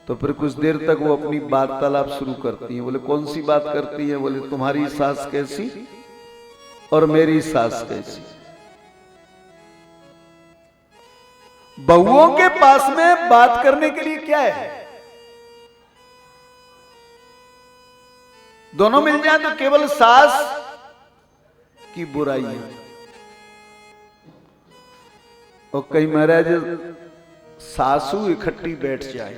तो फिर कुछ देर तक वो अपनी वार्तालाप शुरू करती हैं। बोले कौन सी बात करती हैं? बोले तुम्हारी सास कैसी और मेरी सास कैसी। बहुओं के पास में बात करने के लिए क्या है? दोनों मिल जाए तो केवल सास की बुराई है। और कई महाराज सासू इकट्ठी बैठ जाए,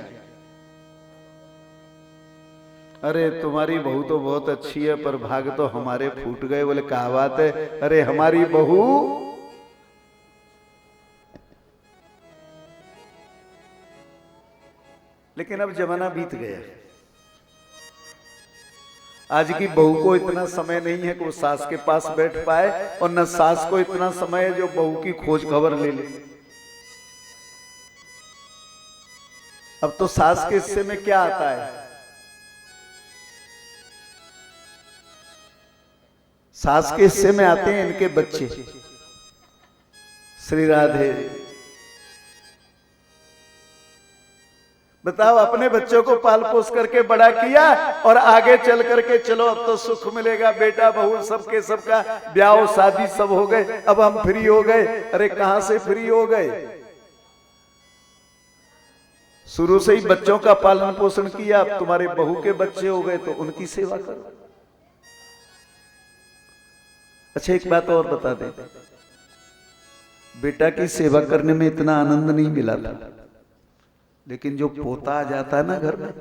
अरे तुम्हारी बहू तो बहुत अच्छी है पर भाग तो हमारे फूट गए। बोले क्या बात है? अरे हमारी बहू लेकिन अब जमाना बीत गया। आज की बहू को इतना समय नहीं है कि वो सास के पास बैठ पाए, और न सास को इतना समय है जो बहू की खोज खबर ले ले। अब तो सास के हिस्से में क्या आता है? सास के हिस्से में आते हैं इनके बच्चे। श्री राधे, बताओ, अपने बच्चों को पाल पोस करके बड़ा किया और आगे चल करके चलो अब तो सुख मिलेगा, बेटा बहू सबके सबका ब्याह शादी सब हो गए, अब हम फ्री हो गए। अरे कहां से फ्री हो गए? शुरू से ही बच्चों का पालन पोषण किया, अब तुम्हारे बहू के बच्चे हो गए तो उनकी सेवा करो। अच्छा एक बात और बता दे, बेटा की सेवा करने में इतना आनंद नहीं मिला था, लेकिन जो पोता आ जाता है ना घर में,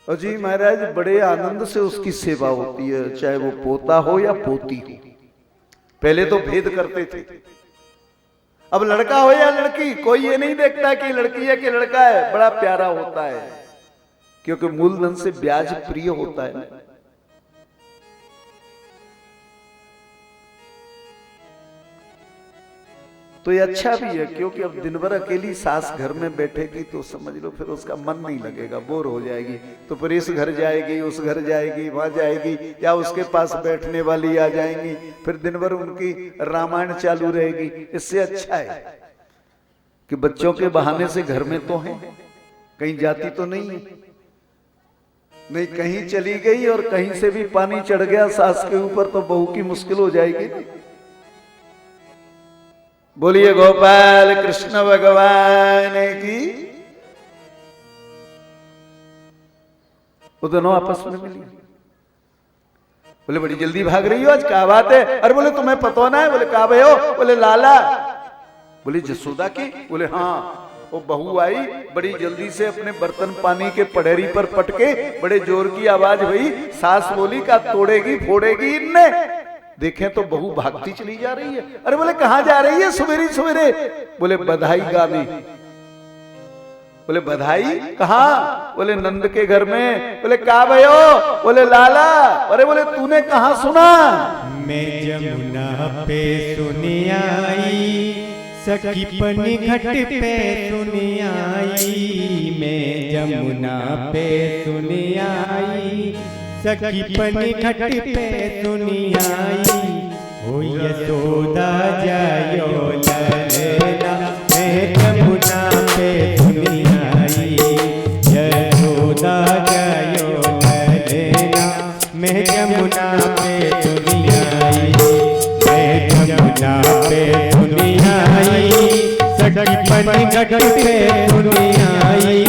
और जी महाराज बड़े आनंद से उसकी सेवा होती है, चाहे वो पोता हो या पोती हो। पहले तो भेद करते थे, अब लड़का हो या लड़की कोई ये नहीं देखता कि लड़की है कि लड़का है, बड़ा प्यारा होता है, क्योंकि मूलधन से ब्याज प्रिय होता है। तो ये अच्छा भी है, क्योंकि अब दिन भर अकेली सास घर में बैठेगी तो समझ लो फिर उसका मन नहीं लगेगा, बोर हो जाएगी। तो फिर इस घर जाएगी, उस घर जाएगी, वहां जाएगी, या उसके पास बैठने वाली आ जाएंगी, फिर दिन भर उनकी रामायण चालू रहेगी। इससे अच्छा है कि बच्चों के बहाने से घर में तो हैं, कहीं जाती तो नहीं है। नहीं कहीं चली गई और कहीं से भी पानी चढ़ गया सास के ऊपर तो बहू की मुश्किल हो जाएगी ना। बोलिए गोपाल कृष्ण भगवान की। वो दोनों आपस में मिली, बोले बड़ी जल्दी भाग रही हो आज, क्या बात है? अरे बोले तुम्हें पता ना है? बोले कहा भाई हो? बोले लाला। बोले जसोदा की? बोले हाँ। वो बहू आई बड़ी जल्दी से, अपने बर्तन पानी के पड़ेरी पर पटके बड़े जोर की आवाज हुई। सास बोली का तोड़ेगी फोड़ेगी इनने। देखें तो बहू भागती चली जा रही है। अरे बोले कहां जा रही है सवेरे सवेरे? बोले बधाई गाने। बोले बधाई कहां? बोले नंद के घर में। बोले का भयो? बोले लाला। अरे बोले तूने कहां सुना? मैं जमुना पे सुनी आई, सखी पनी घट पे सुनी आई। मैं जमुना पे सुनी आई, सखी पनी घट पे सुनी आई। हो यशोदा जायो ललना, मैं जमुना पे सुनी आई। यशोदा जायो ललना, मैं जमुना पे सुनी आई। मैं जमुना पे सुनी आई, सखी पनी घट पे सुनी आई।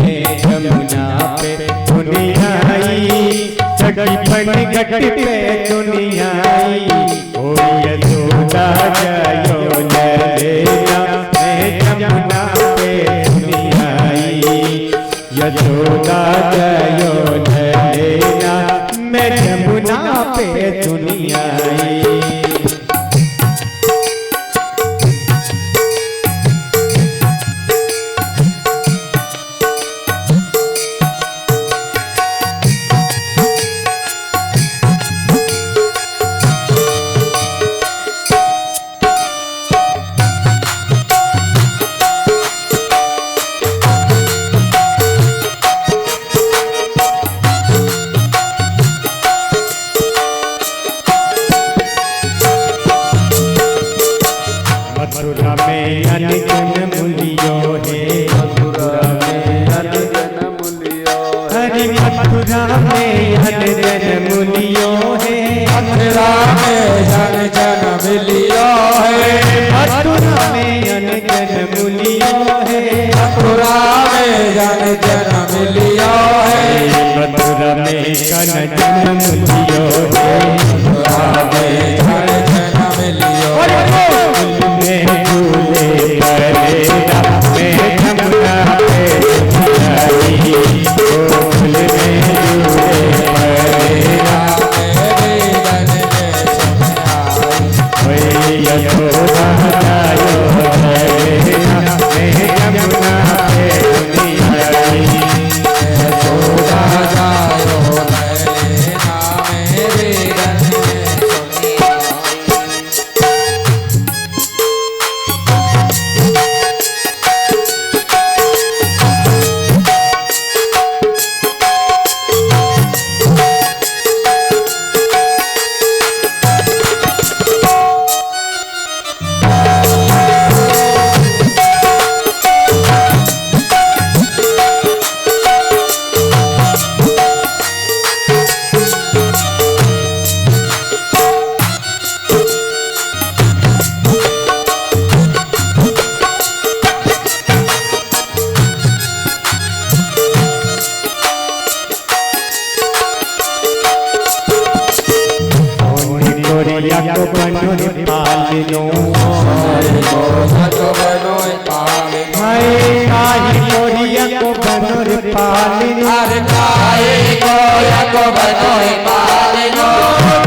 मैं जमुना पे सुनी आई, सखी पनी घट पे सुनी आई। ओ यशोदा जायो ललना, मैं जमुना पे सुनी आई। यशोदा जायो ललना, मैं जमुना पे सुनी आई। मथुरा में जन जन मिलियो है, मथुरा में जन जन मिलियो है, मथुरा में जन जन मिलियो है, मथुरा में जन जन मिलियो है, मथुरा में जन जन मिलियो में झूले परेरा में जमुना पे आई, गोकुल में झूले परेरा वही यशोदा जायो परेरा में जमुना पे आई, यशोदा जायो परेरा मेरे रन कोरिया को बनो रे पालिनो, हाय काहे कोरिया को बनो रे पालिनो, अरे काहे कोया को बनो पालिनो,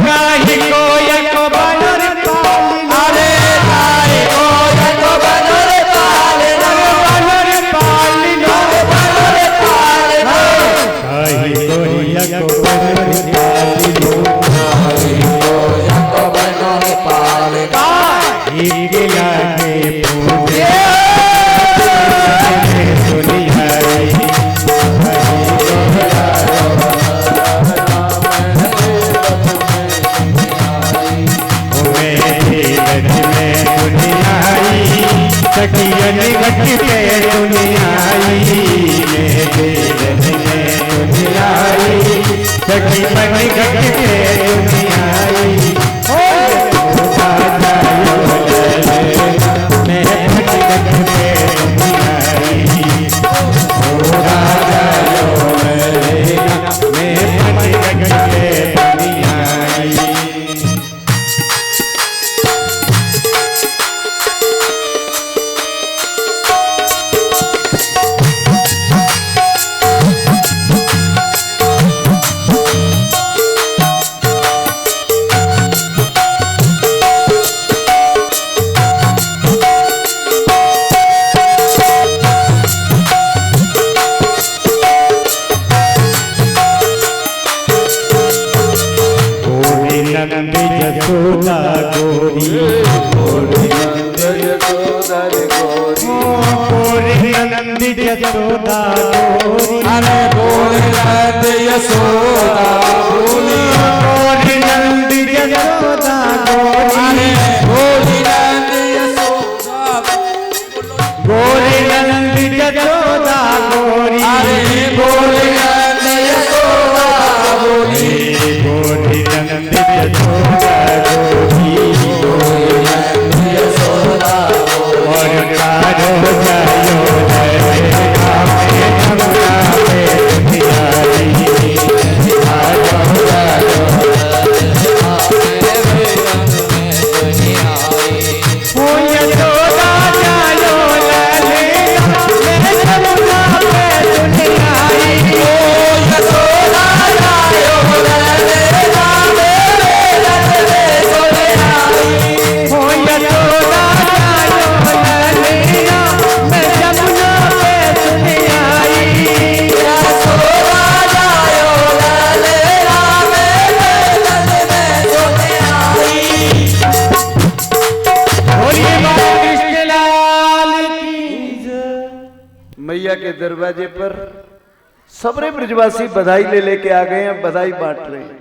काहे कोया को बनो रे पालिनो, अरे काहे कोया को बनो पालिनो, बनो रे पालिनो, बनो पालिनो, काहे कोरिया को बनो रे पालिनो, कोया को बनो पालिनो, एक लागे पूजे सुनी हरी, सखियन घट पे दुनिया आई, दुनिया आई, सखी मन घट पे दुनिया आई, मैं घट घट पे दुनिया आई, मैं घट घट पे दुनिया आई। नंद यशोदा गोरी, नंद यशोदा गोरी, अरे बोल नंद यशोदा बोली, नंद यशोदा गोरी, अरे बोल नंद यशोदा गोरी नंद यशोदा गोरी, अरे बोल नंद यशोदा बोली, गोरी नंद यशोदा गोरी, नंद यशोदा और कारो जायो जमुना पे दुनिया आई, ओ यशोदा जायो ललेला, मैं जमुना पे दुनिया आई, ओ यशोदा जायो ललेला मेरे रतने सोनिया आई, ओ यशोदा जायो ललेला, मैं जमुना पे दुनिया आई, यशोदा जायो ललेला मेरे रतने सोनिया आई। बोलिए बाबा कृष्णलाल की जय। मैया के दरवाजे पर सबरे ब्रजवासी बधाई ले लेके आ गए हैं, बधाई बांट रहे हैं।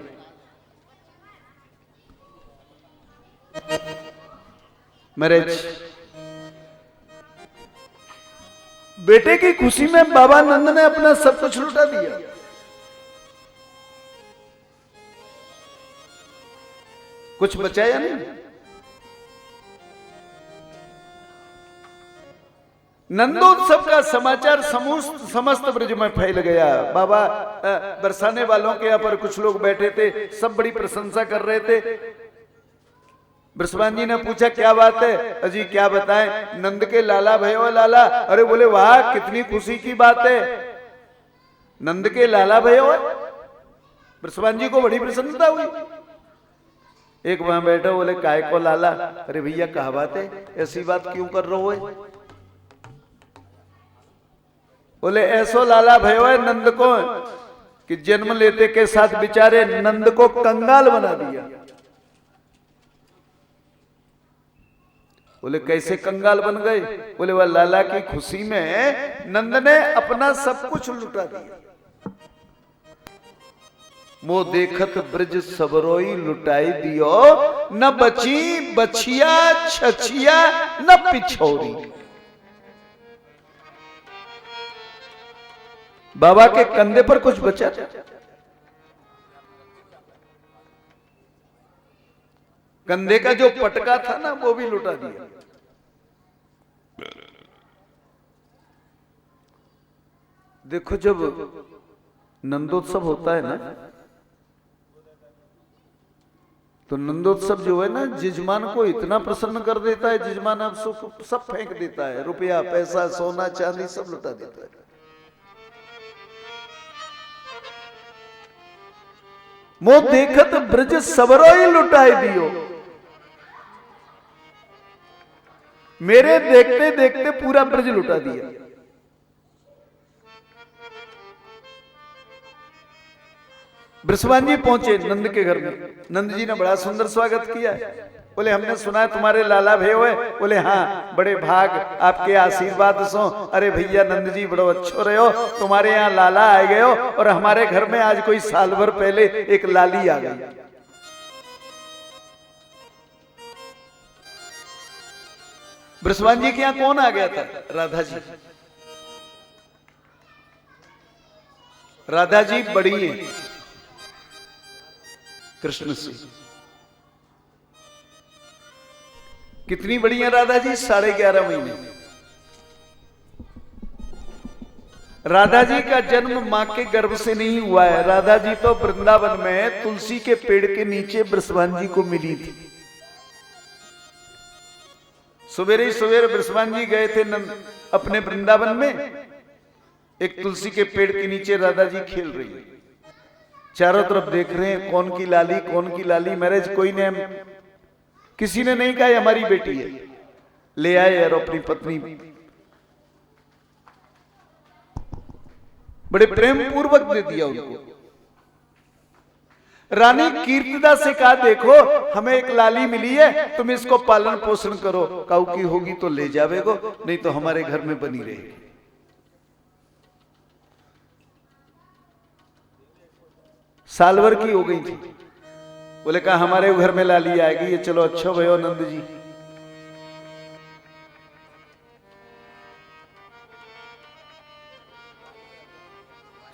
मैरिज बेटे की खुशी में बाबा नंद ने अपना सब कुछ लुटा दिया। कुछ बचा या नहीं? नंदोत्सव का समाचार समस्त ब्रज में फैल गया। बाबा बरसाने वालों के यहाँ पर कुछ लोग बैठे थे, सब बड़ी प्रशंसा कर रहे थे। बृषभान जी ने पूछा क्या बात है? अजी क्या बताएं, नंद के लाला भयो लाला। अरे बोले वाह, कितनी खुशी की बात है, नंद के लाला भयो। बृषभान जी को बड़ी प्रसन्नता हुई। एक वहां बैठा, बोले काय को लाला? अरे भैया क्या बात है, ऐसी बात क्यों कर रहे हो? बोले ऐसो लाला भयो है नंद को कि जन्म लेते के साथ बेचारे नंद को कंगाल बना दिया। बोले कैसे कंगाल बन गए? बोले वह लाला की खुशी में नंद ने अपना सब कुछ लुटा दिया। मो देखत ब्रज सबरोई लुटाई दियो, न बची बछिया छछिया न पिछोरी। बाबा के कंधे पर कुछ बचा था? कंधे का जो पटका था ना, वो भी लुटा दिया। देखो जब नंदोत्सव होता है ना, तो नंदोत्सव जो है ना, जिजमान को इतना प्रसन्न कर देता है, जिजमान अब सब फेंक देता है, रुपया पैसा सोना चांदी सब लुटा देता है। मो देखत ब्रज सबरोई लुटाई दियो, मेरे देखते देखते पूरा ब्रज लुटा दिया। बृषभान जी पहुंचे नंद के घर में। नंद जी ने बड़ा सुंदर स्वागत किया। बोले हमने सुना है तुम्हारे लाला भयो है। बोले हाँ, बड़े भाग आपके आशीर्वाद सो। अरे भैया नंद जी बड़ो अच्छो रहे हो, तुम्हारे यहाँ लाला आ गए हो, और हमारे घर में आज कोई साल भर पहले एक लाली आ गई। बृषभान जी के यहाँ कौन आ गया था? राधा जी। राधा जी बड़ी है कृष्ण से। कितनी बड़ी है राधा जी? 11.5 महीने। राधा जी का जन्म मां के गर्भ से नहीं हुआ है। राधा जी तो वृंदावन में तुलसी के पेड़ के नीचे बृषभान जी को मिली थी। सवेरे ही सवेरे बृषभान जी गए थे अपने वृंदावन में। एक तुलसी के पेड़ के नीचे राधा जी खेल रही है, चारों तरफ देख रहे हैं कौन की लाली कौन की लाली। मैरिज कोई ने, किसी ने नहीं कहा हमारी बेटी है, ले आए और अपनी पत्नी बड़े प्रेम पूर्वक दे दिया उनको। रानी कीर्तिदा से कहा देखो हमें एक लाली मिली है, तुम इसको पालन पोषण करो, काऊ की होगी तो ले जावेगो, नहीं तो हमारे घर में बनी रहेगी। साल भर की हो गई थी। बोले कहा हमारे घर में लाली आएगी, ये चलो अच्छा भयो नंद जी।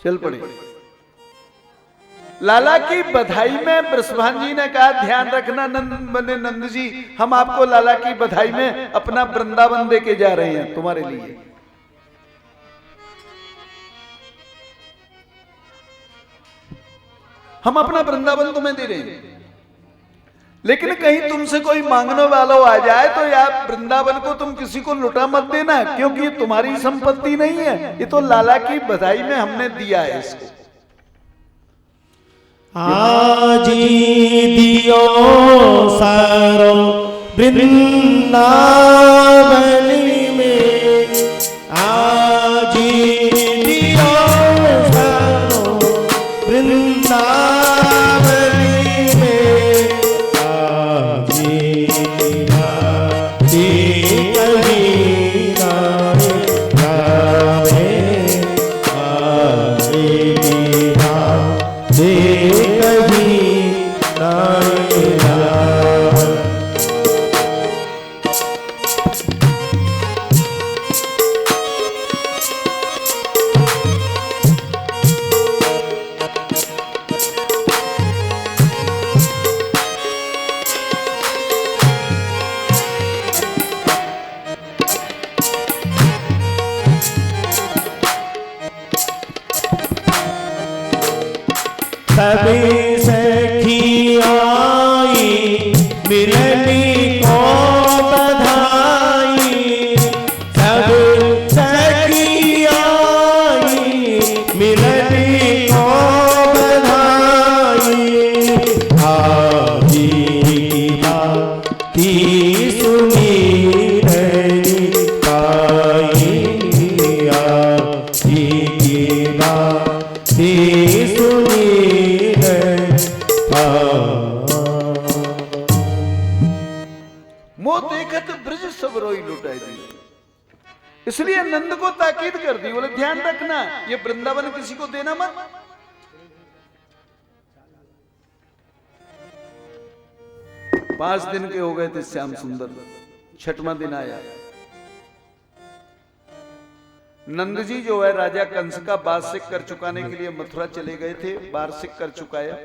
चल पड़े। लाला की बधाई में बृषभान जी ने कहा ध्यान रखना नंद जी, हम आपको लाला की बधाई में अपना वृंदावन दे के जा रहे हैं तुम्हारे लिए। हम अपना वृंदावन तुम्हें दे रहे हैं, लेकिन कहीं तुमसे कोई मांगने वाला आ जाए तो यार वृंदावन को तुम किसी को लुटा मत देना, क्योंकि ये तुम्हारी संपत्ति नहीं है, ये तो लाला की बधाई में हमने दिया है इसको। आजी दियो सारो वृंदावन में, आजी दियो सारो वृंदावन में, आजी सभी सखी आई मिलनी को बधाई, सब सखी आई मिलनी को बधाई। आजी की बाती सुनी रही पाई, आजी की बाती सुनी रही पाई। मोह देखत ब्रज सब रोई लुटाई दी। इसलिए नंद को ताकीद कर दी, बोले ध्यान रखना ये वृंदावन किसी को देना मत। 5 दिन के हो गए थे श्याम सुंदर, 6वां दिन आया। नंद जी जो है राजा कंस का वार्षिक कर चुकाने के लिए मथुरा चले गए थे, वार्षिक कर चुकाया।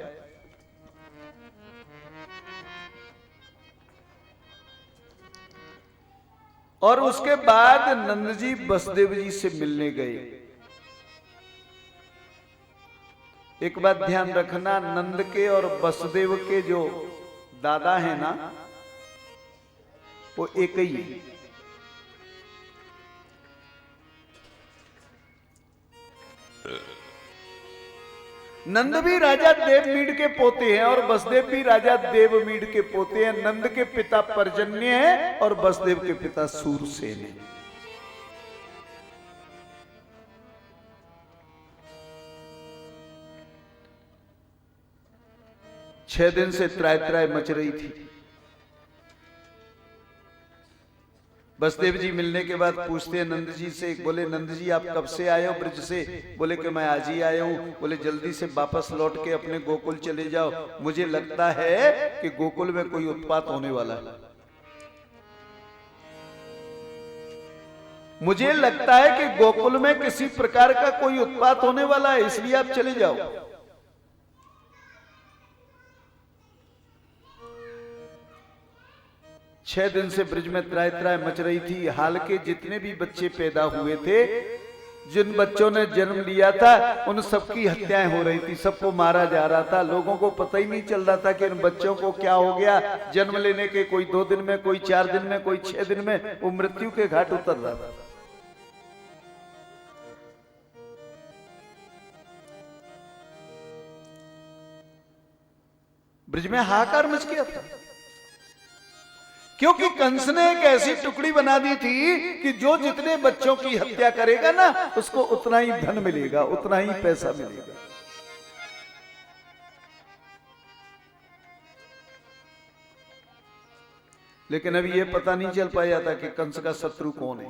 और उसके बाद नंद जी वसुदेव जी से मिलने गए। एक बात ध्यान रखना, नंद के और वसुदेव के जो दादा है ना, वो एक ही है। नंद भी राजा देवमीड के पोते हैं और वसुदेव भी राजा देवमीड के पोते हैं। नंद के पिता पर्जन्य है और वसुदेव के पिता सूरसेन है। छह दिन से त्राय त्राय मच रही थी। वसुदेव जी मिलने के बाद पूछते हैं नंद जी से, बोले नंद जी आप कब से आए हो ब्रज से? बोले कि मैं आज ही आया हूं। बोले जल्दी से वापस लौट के अपने गोकुल चले जाओ, मुझे लगता है कि गोकुल में कोई उत्पात होने वाला है। मुझे लगता है कि गोकुल में किसी प्रकार का कोई उत्पात होने वाला है, इसलिए आप चले जाओ। छह दिन से ब्रज में त्राय त्राय मच रही थी। हाल के जितने भी बच्चे पैदा हुए थे, जिन बच्चों ने जन्म लिया था, उन सबकी हत्याएं हो रही थी, सबको मारा जा रहा था। लोगों को पता ही नहीं चल रहा था कि इन बच्चों को क्या हो गया। जन्म लेने के कोई 2 दिन में, कोई 4 दिन में, कोई 6 दिन में वो मृत्यु के घाट उतर रहा था। ब्रज में हाहाकार मच गया था, क्योंकि कंस ने एक ऐसी टुकड़ी बना दी थी कि जो जितने बच्चों की हत्या करेगा ना, उसको उतना ही धन मिलेगा, उतना ही पैसा मिलेगा। लेकिन अभी यह पता नहीं चल पाया था कि कंस का शत्रु कौन है।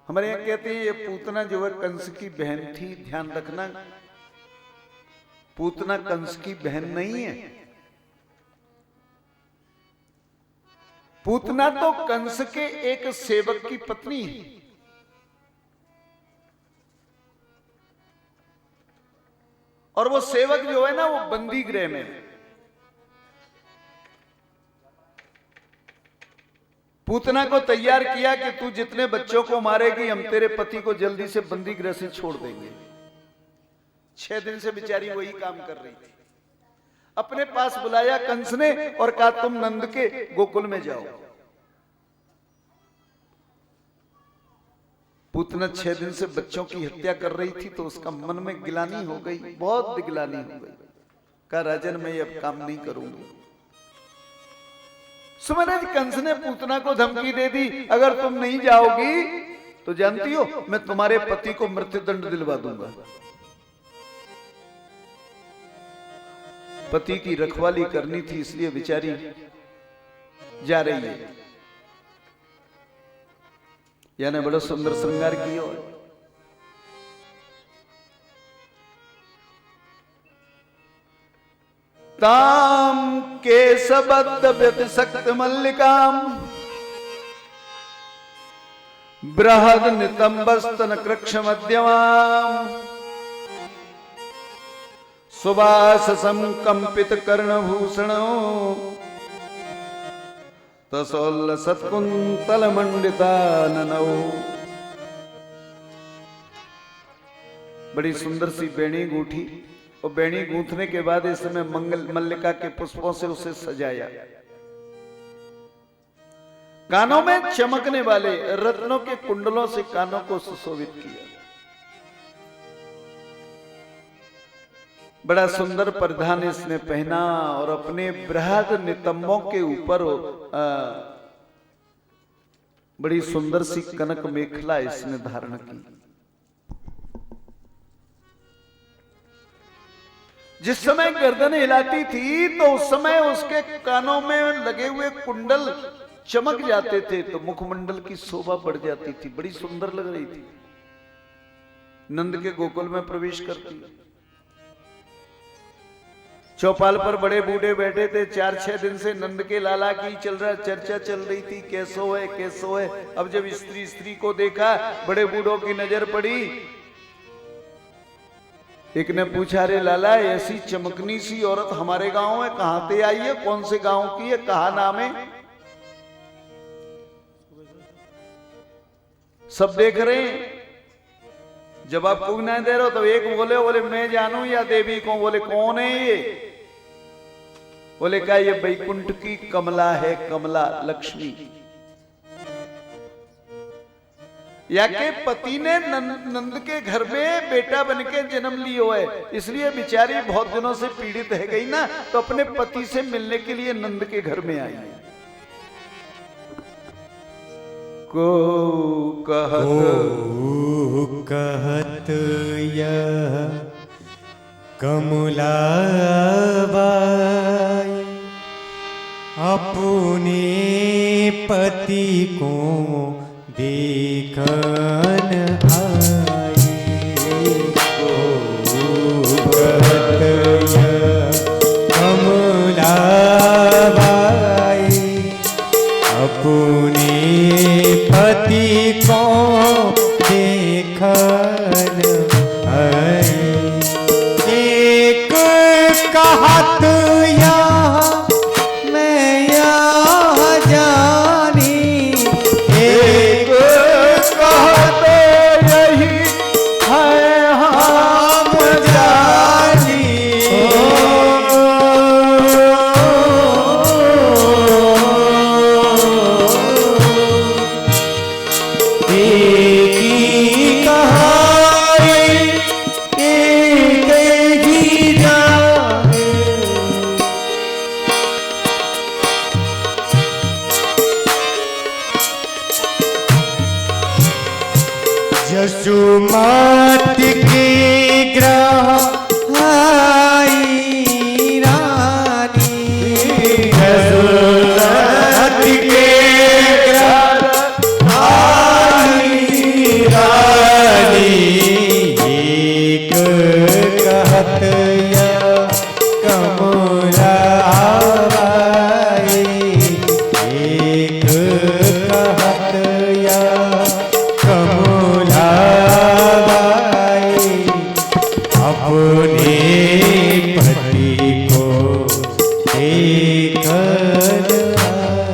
हमारे यहां कहते हैं ये पूतना जो है कंस की बहन थी। ध्यान रखना, पूतना कंस की बहन नहीं है। पूतना तो कंस के एक सेवक की पत्नी है। और वो सेवक जो है ना, वो बंदी गृह में है। पूतना को तैयार किया कि तू जितने बच्चों को मारेगी, हम तेरे पति को जल्दी से बंदी गृह से छोड़ देंगे। 6 दिन से बेचारी वही काम कर रही थी। अपने पास बुलाया कंस ने और कहा तुम नंद के गोकुल में जाओ। पूतना 6 दिन से बच्चों की हत्या कर रही थी, तो उसका मन में गिलानी हो गई, बहुत गिलानी हो गई। कहा राजन मैं अब काम नहीं करूंगी। सुमन कंस ने पूतना को धमकी दे दी, अगर तुम नहीं जाओगी तो जानती हो मैं तुम्हारे पति को मृत्युदंड दिलवा दूंगा। पति की रखवाली करनी थी, इसलिए बेचारी जा रही है। यानी बड़ा सुंदर श्रृंगार किया। ताम केशबद्ध व्यतिशक्त मल्लिकाम बृहद नितंबस्तन कृक्ष मध्यमाम सुवास संकंपित कर्णभूषण तसोल्ल सत्कुंतल मंडिता ननौ। बड़ी सुंदर सी बेणी गूंथी और बेणी गूंथने के बाद इसमें मल्लिका के पुष्पों से उसे सजाया। कानों में चमकने वाले रत्नों के कुंडलों से कानों को सुशोभित किया। बड़ा सुंदर परिधान इसने पहना और अपने बृहद नितंबों के ऊपर बड़ी सुंदर सी कनक मेखला इसने धारण की। जिस समय गर्दन हिलाती थी तो उस समय उसके कानों में लगे हुए कुंडल चमक जाते थे, तो मुखमंडल की शोभा बढ़ जाती थी, बड़ी सुंदर लग रही थी। नंद के गोकुल में प्रवेश करती। चौपाल पर बड़े बूढ़े बैठे थे, 4-6 दिन से नंद के लाला की चर्चा चल रही थी, कैसो है कैसो है। अब जब स्त्री को देखा, बड़े बूढ़ों की नजर पड़ी। एक ने पूछा, रे लाला ऐसी चमकनी सी औरत हमारे गांव में कहां से आई है, कौन से गांव की है, कहा नाम है? सब देख रहे हैं, जवाब कोई नहीं दे रहे हो। तो एक बोले मैं जानू या देवी को? बोले कौन है ये? बोले क्या ये बैकुंठ की कमला है, कमला लक्ष्मी। या के पति ने नंद के घर में बेटा बनके जन्म लियो है, इसलिए बेचारी बहुत दिनों से पीड़ित है गई ना, तो अपने पति से मिलने के लिए नंद के घर में आई। को कहत यह कमला बाई अपने पति को देखन आई। कहत यह कमला बाई अपने पति को देखन आई। एक कहत यहाँ मैं यहाँ जानी, एक कहत यही है हम जानी। जसुमत के ग्रह आई रानी, जसुमत के ग्रह आई रानी। एक कहत यह कमला बाई, एक कहत यह कमला बाई अपने पति को देखन आई।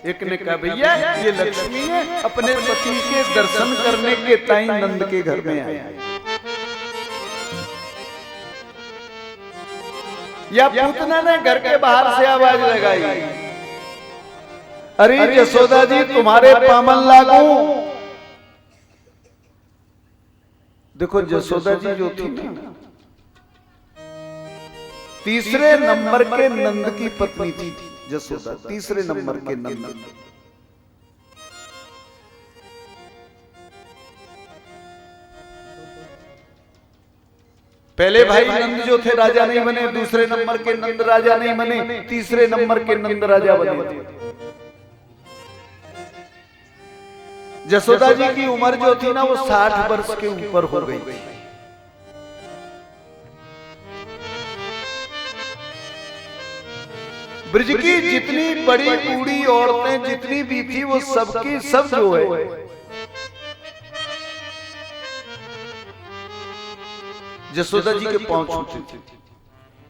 एक ने कहा, भैया ये लक्ष्मी है, अपने पति के दर्शन करने के ताई नंद के घर में आई। या पूतना ने घर के बाहर से आवाज लगाई, अरे यशोदा जी तुम्हारे पामन लागू। देखो यशोदा जी जो थी ना, तीसरे नंबर के नंद की पत्नी थी यशोदा, तीसरे नंबर के नंद। पहले भाई नंद जो थे राजा नहीं बने, दूसरे नंबर के नंद राजा नहीं बने, तीसरे नंबर के नंद राजा बने थे। यशोदा जी की उम्र जो थी ना वो 60 वर्ष के ऊपर हो गई। ब्रज की जितनी बड़ी बूढ़ी औरतें जितनी भी थी वो सबकी सब जो है यशोदा जी के पांव छूते थे,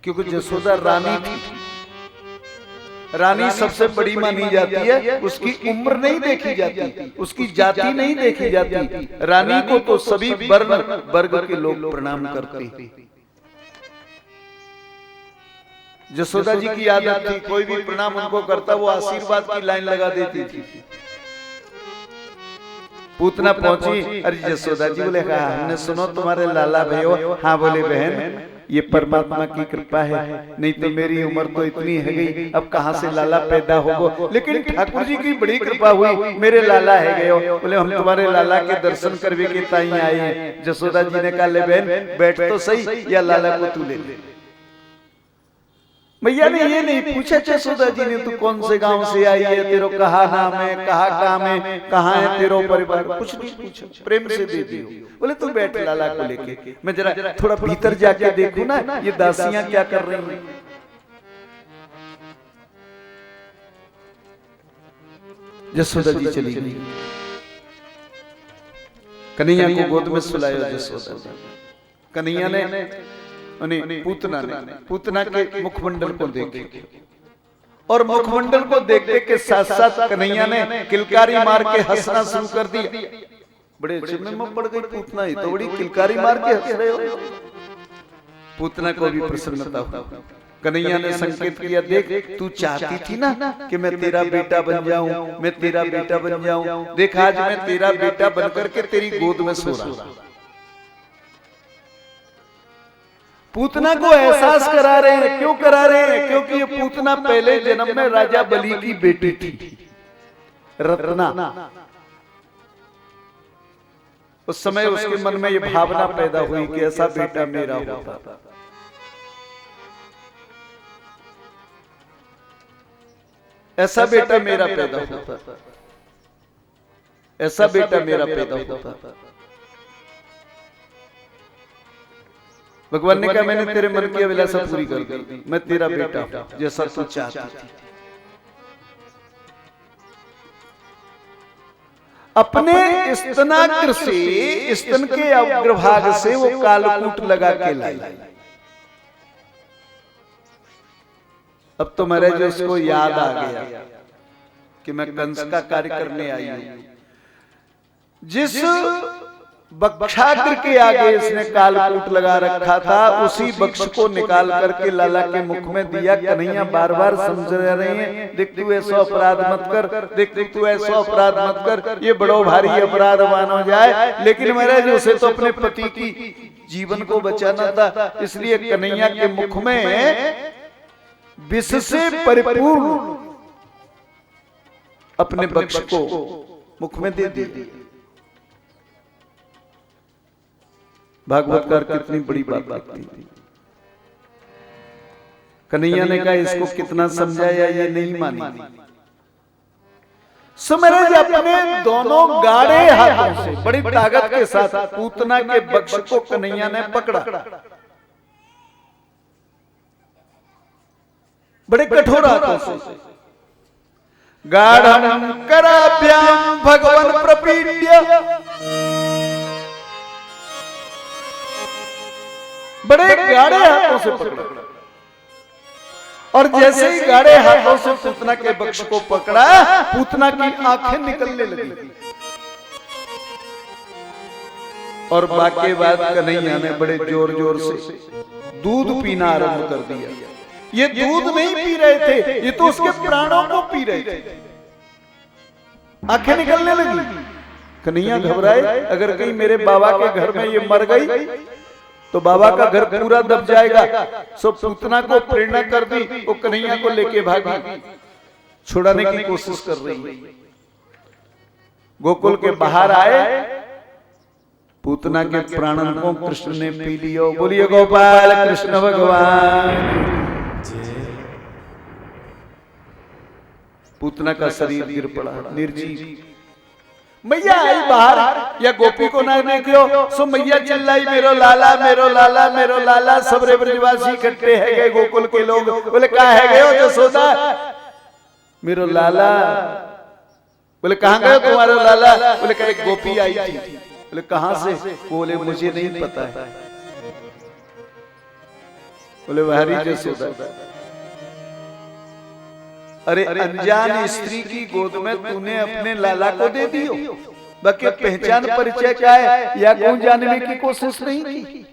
क्योंकि यशोदा रानी थी। रानी सबसे बड़ी मानी जाती है, उसकी उम्र नहीं देखी जाती, उसकी जाति नहीं देखी जाती। रानी को तो सभी वर्ण वर्ग के लोग प्रणाम करते। जसोदा जी की आदत थी, कोई भी प्रणाम उनको करता वो आशीर्वाद की लाइन लगा देती थी। पूतना पहुंची, अरे जसोदा जी बोले कहा हमने सुनो तुम्हारे लाला भयो। हाँ बोले बहन ये परमात्मा की कृपा है, नहीं तो मेरी उम्र तो इतनी है गई, अब कहाँ से लाला पैदा होगो। लेकिन ठाकुर जी की बड़ी कृपा हुई, मेरे लाला है गयो। बोले हम तुम्हारे लाला के दर्शन करने के ताई आए हैं। जसोदा जी ने कहा ले बहन बैठ तो सही, या लाला को तू ले ले। भैया ने ये नहीं पूछा जसोदा जी ने तू कौन से गांव से आई है, तेरो कहा नाम है, कहा काम है, कहाँ है तेरो परिवार, कुछ नहीं पूछा, प्रेम से दे दियो। बोले तू बैठ लाला को लेके, मैं जरा थोड़ा भीतर जाके देखूं ना ये दासियां क्या कर रही हैं। जसोदा जी चली गई, कन्हैया को गोद में सुलाया जसोदा। कन्हैया ने पूतना के मुखमंडल को देखे और मुखमंडल को देखते के साथ साथ कन्हैया ने किलकारी मार के हंसना शुरू कर दिया। बड़े चिन्ह में पड़ गई पूतना, ही तो बड़ी किलकारी मार के हंस रहे हो। पूतना को भी प्रसन्नता हुई। कन्हैया ने संकेत किया, देख तू चाहती थी ना कि मैं तेरा बेटा बन जाऊं, मैं तेरा बेटा बन जाऊं, देख आज मैं तेरा बेटा बनकर के तेरी गोद में सो रहा। पूतना को एहसास करा रहे हैं। क्यों करा रहे हैं? क्योंकि ये पूतना पहले जन्म में राजा बलि की बेटी थी, रत्ना। उस समय उसके मन में ये भावना पैदा हुई कि ऐसा बेटा मेरा होता। ऐसा बेटा मेरा पैदा होता, ऐसा बेटा मेरा पैदा होता। भगवान ने कहा मैंने तेरे मन की अभिलाषा पूरी कर दी, मैं तेरा बेटा हूं जैसा तू चाहती थी। अपने स्तनाग्र से, स्तन के अग्रभाग से वो कालकूट लगा के लाई। अब तो महाराज उसको याद आ गया कि मैं कंस का कार्य करने आई हूं। जिस बक्षाग्र के आगे इसने कालकूट लगा रखा था, उसी बक्ष को निकाल करके लाला के मुख में दिया। कन्हैया बार बार समझ रहे हैं, देख तू ऐसा अपराध मत कर, देख तू ऐसा अपराध मत कर, ये बड़ो भारी अपराध मानो जाए। लेकिन महाराज उसे तो अपने पति की जीवन को बचाना था, इसलिए कन्हैया के मुख में विष से परिपूर्ण अपने बक्ष को मुख में दे दी। भागवतकार कितनी बड़ी बात थी। कन्हैया ने कहा इसको कितना समझाया, ये नहीं मानी। समरज अपने दोनों गाढ़े हाथों से बड़ी ताकत के साथ पूतना के बक्ष को कन्हैया ने पकड़ा। बड़े कठोर हाथों से गाढ़ं कराभ्याम भगवन प्रपीड्य, बड़े गाढ़े हाथों से पकड़ा। और जैसे ही गाढ़े हाथों से पूतना के बक्ष को पकड़ा, पूतना की आंखें निकलने लगी। और बाकी बात कन्हैया ने बड़े जोर जोर से दूध पीना आरंभ कर दिया। ये दूध नहीं पी रहे थे, ये तो उसके प्राणों को पी रहे थे। आंखें निकलने लगी। कन्हैया घबराए, अगर कहीं मेरे बाबा के घर में ये मर गई तो बाबा का घर पूरा दब जाएगा। सो पूतना को प्रेरणा कर दी, वो कन्हैया को लेके भागी, छुड़ाने की कोशिश कर रही है। गोकुल के बाहर आए, पूतना के प्राणन को कृष्ण ने पी लियो। बोलिए गोपाल कृष्ण भगवान। पूतना का शरीर गिर पड़ा निर्जीव। मैया आई बाहर, या गोपी को ना देखो सो मैया चिल्लाई मेरो लाला मेरो लाला मेरो लाला। सबरे ब्रजवासी इकट्ठे है गए, गोकुल के लोग बोले कहा है गए हो जसोदा मेरो लाला। बोले कहां गए तुम्हारा लाला? बोले कहा गोपी आई थी। बोले कहां से? बोले मुझे नहीं पता है। बोले वारी जसोदा। अरे अनजान स्त्री की गोद में तूने अपने लाला को दे दियो, बाकी पहचान परिचय क्या है या कौन जानने की कोशिश नहीं की।